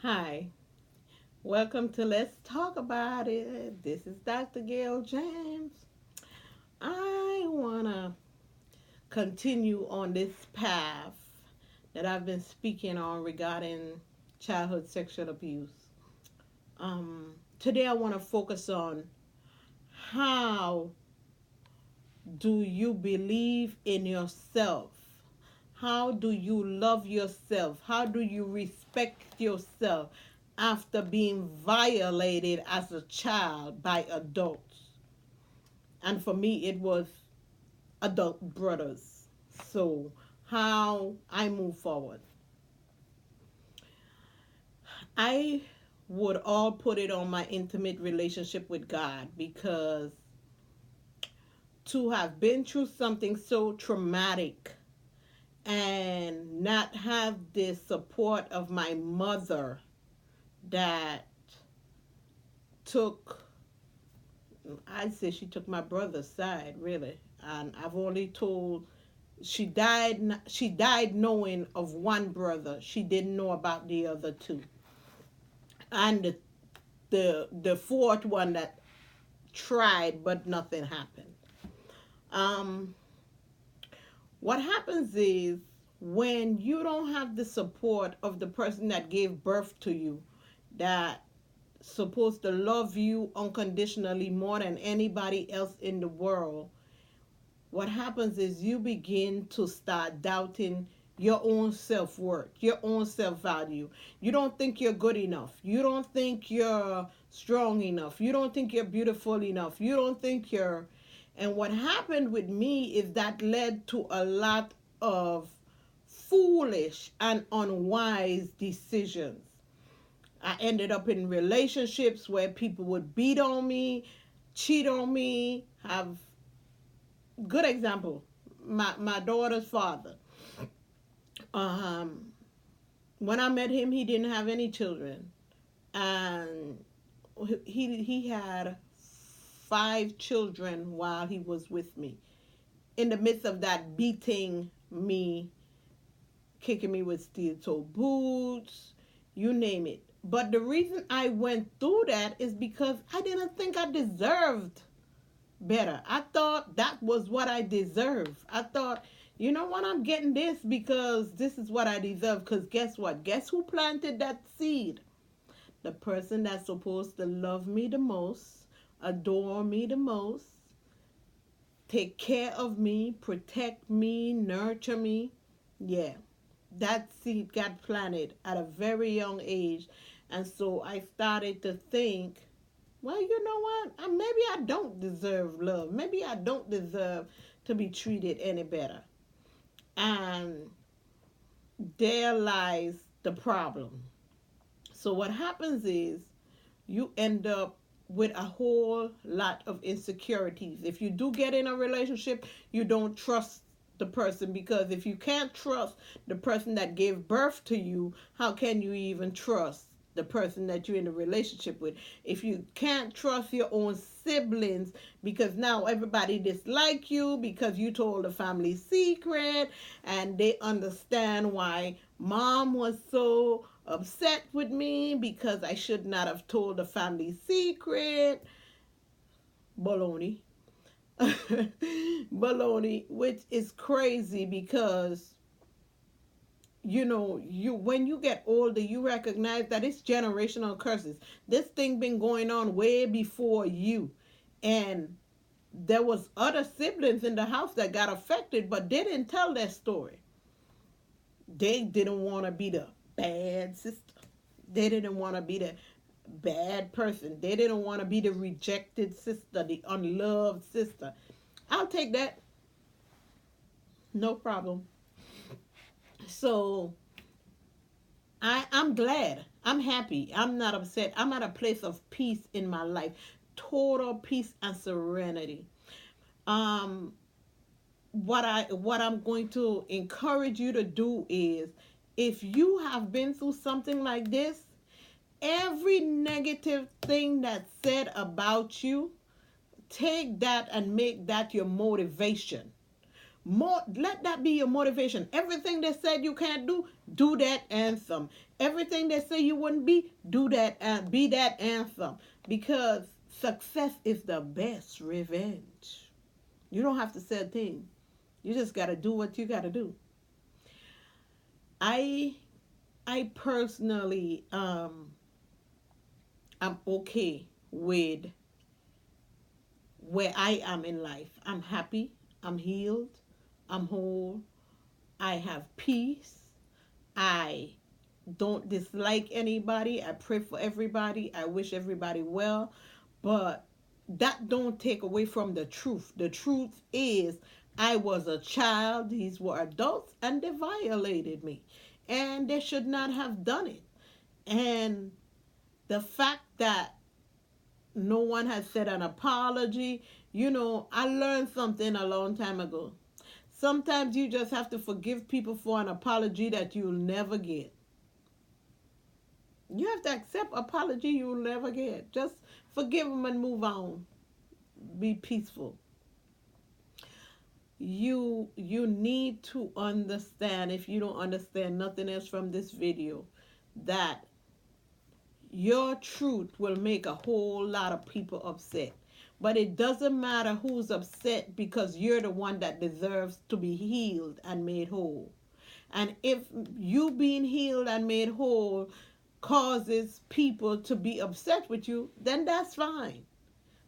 Hi, welcome to Let's Talk About It. This is Dr. Gail James. I want to continue on this path that I've been speaking on regarding childhood sexual abuse. Today, I want to focus on how do you believe in yourself? How do you love yourself? How do you respect yourself after being violated as a child by adults? And for me, it was adult brothers. So, how I move forward. I would all put it on my intimate relationship with God because to have been through something so traumatic and not have the support of my mother that took, I'd say she took my brother's side, really. And I've only told, she died knowing of one brother. She didn't know about the other two. And the fourth one that tried, but nothing happened. Um, what happens is when you don't have the support of the person that gave birth to you, that supposed to love you unconditionally more than anybody else in the world, what happens is you begin to start doubting your own self-worth, your own self-value. You don't think you're good enough. You don't think you're strong enough. You don't think you're beautiful enough. You don't think you're. And what happened with me is that led to a lot of foolish and unwise decisions. I ended up in relationships where people would beat on me, cheat on me. Have good example. My daughter's father. Um, when I met him, he didn't have any children, and he had five children while he was with me. In the midst of that, beating me, kicking me with steel toe boots, you name it. But the reason I went through that is because I didn't think I deserved better. I thought that was what I deserved. I thought, you know what, I'm getting this because this is what I deserve. Because guess what? Guess who planted that seed? The person that's supposed to love me the most, adore me the most, take care of me, protect me, nurture me. Yeah, that seed got planted at a very young age. And so I started to think, well, you know what? Maybe I don't deserve love. Maybe I don't deserve to be treated any better. And there lies the problem. So what happens is you end up with a whole lot of insecurities. If you do get in a relationship, you don't trust the person, because if you can't trust the person that gave birth to you, how can you even trust the person that you're in a relationship with? If you can't trust your own siblings because now everybody dislike you because you told a family secret, and they understand why mom was so upset with me because I should not have told the family secret. Baloney. Baloney, which is crazy because you when you get older you recognize that it's generational curses. This thing been going on way before you, and there was other siblings in the house that got affected, but they didn't tell their story. They didn't want to be the bad sister. They didn't want to be the bad person. They didn't want to be the rejected sister, the unloved sister. I'll take that. No problem. So I'm glad. I'm happy. I'm not upset. I'm at a place of peace in my life. Total peace and serenity. Um what I'm going to encourage you to do is, if you have been through something like this, every negative thing that's said about you, take that and make that your motivation. Let that be your motivation. Everything they said you can't do, do that and some. Everything they say you wouldn't be, do that and be that anthem. Because success is the best revenge. You don't have to say a thing. You just got to do what you got to do. I I personally I'm okay with where I am in life. I'm happy, I'm healed, I'm whole, I have peace. I don't dislike anybody. I pray for everybody. I wish everybody well. But that don't take away from the truth. The truth is I was a child, these were adults, and they violated me. And they should not have done it. And the fact that no one has said an apology, I learned something a long time ago. Sometimes you just have to forgive people for an apology that you'll never get. You have to accept apology you'll never get. Just forgive them and move on. Be peaceful. You need to understand, if you don't understand nothing else from this video, that your truth will make a whole lot of people upset. But it doesn't matter who's upset, because you're the one that deserves to be healed and made whole. And if you being healed and made whole causes people to be upset with you, then that's fine.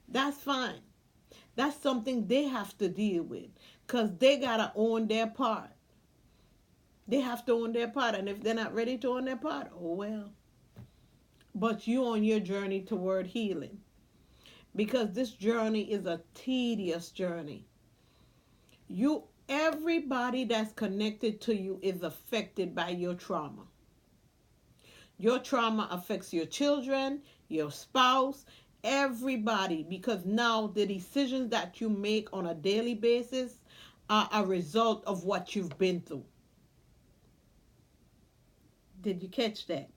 That's fine. That's something they have to deal with, because they got to own their part. They have to own their part. And if they're not ready to own their part, oh well. But you on your journey toward healing, because this journey is a tedious journey. Everybody that's connected to you is affected by your trauma. Your trauma affects your children, your spouse, everybody, because now the decisions that you make on a daily basis are a result of what you've been through. Did you catch that?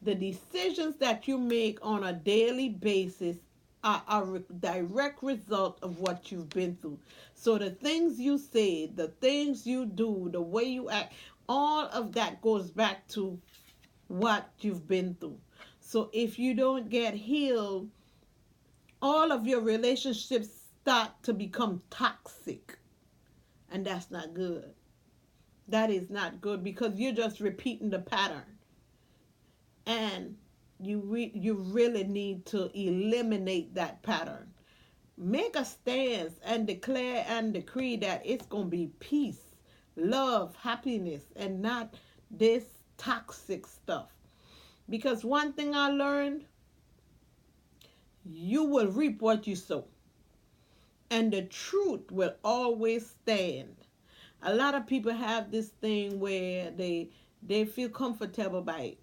The decisions that you make on a daily basis are a direct result of what you've been through. So the things you say, the things you do, the way you act, all of that goes back to what you've been through. So if you don't get healed, all of your relationships start to become toxic. And that's not good. That is not good, because you're just repeating the pattern. And you really need to eliminate that pattern. Make a stance and declare and decree that it's going to be peace, love, happiness, and not this toxic stuff. Because one thing I learned, you will reap what you sow. And the truth will always stand. A lot of people have this thing where they feel comfortable by,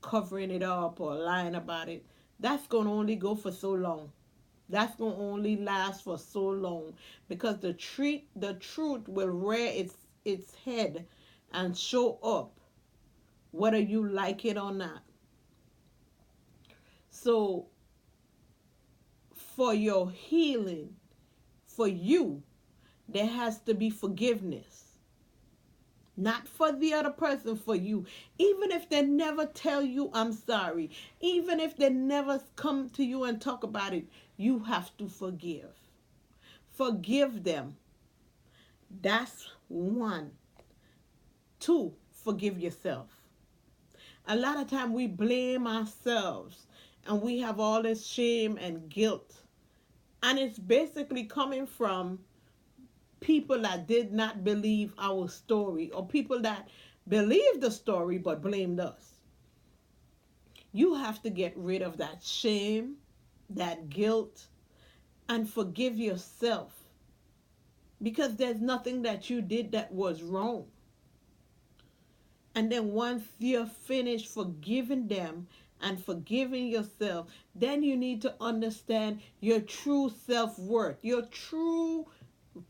covering it up or lying about it. That's going to only go for so long. That's going to only last for so long, because the truth will rear its head and show up, whether you like it or not. So for your healing, for you, there has to be forgiveness. Not for the other person, for you. Even if they never tell you I'm sorry, even if they never come to you and talk about it, you have to forgive. Forgive them. That's one. Two, forgive yourself. A lot of time we blame ourselves, and we have all this shame and guilt. And it's basically coming from people that did not believe our story, or people that believed the story but blamed us. You have to get rid of that shame, that guilt, and forgive yourself, because there's nothing that you did that was wrong. And then once you're finished forgiving them and forgiving yourself, then you need to understand your true self-worth, your true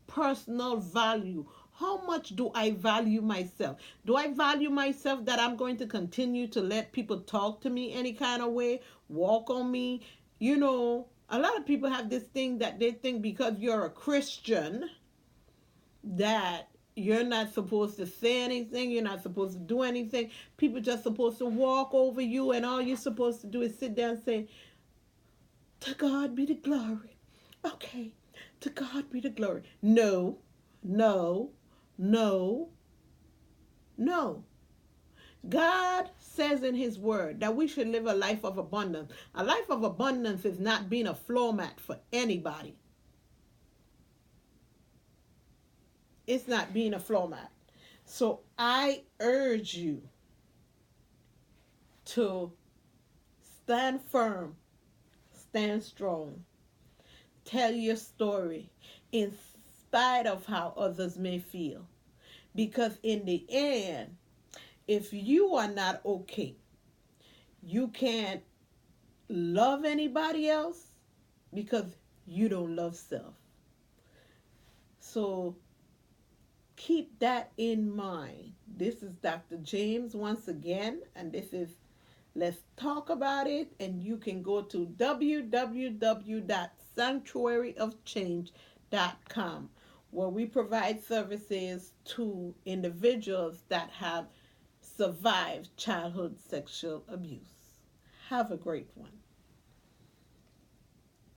personal value. How much do I value myself? Do I value myself that I'm going to continue to let people talk to me any kind of way, walk on me? A lot of people have this thing that they think because you're a Christian that You're not supposed to say anything. You're not supposed to do anything. People just supposed to walk over you, and all you're supposed to do is sit there and say, "To God be the glory." Okay, to God be the glory. No, no, no, no. God says in His Word that we should live a life of abundance. A life of abundance is not being a floor mat for anybody. It's not being a floor mat. So I urge you to stand firm, stand strong, tell your story in spite of how others may feel. Because in the end, if you are not okay, you can't love anybody else because you don't love self. So keep that in mind. This is Dr. James once again, and this is Let's Talk About It. And you can go to www.sanctuaryofchange.com, where we provide services to individuals that have survived childhood sexual abuse. Have a great one.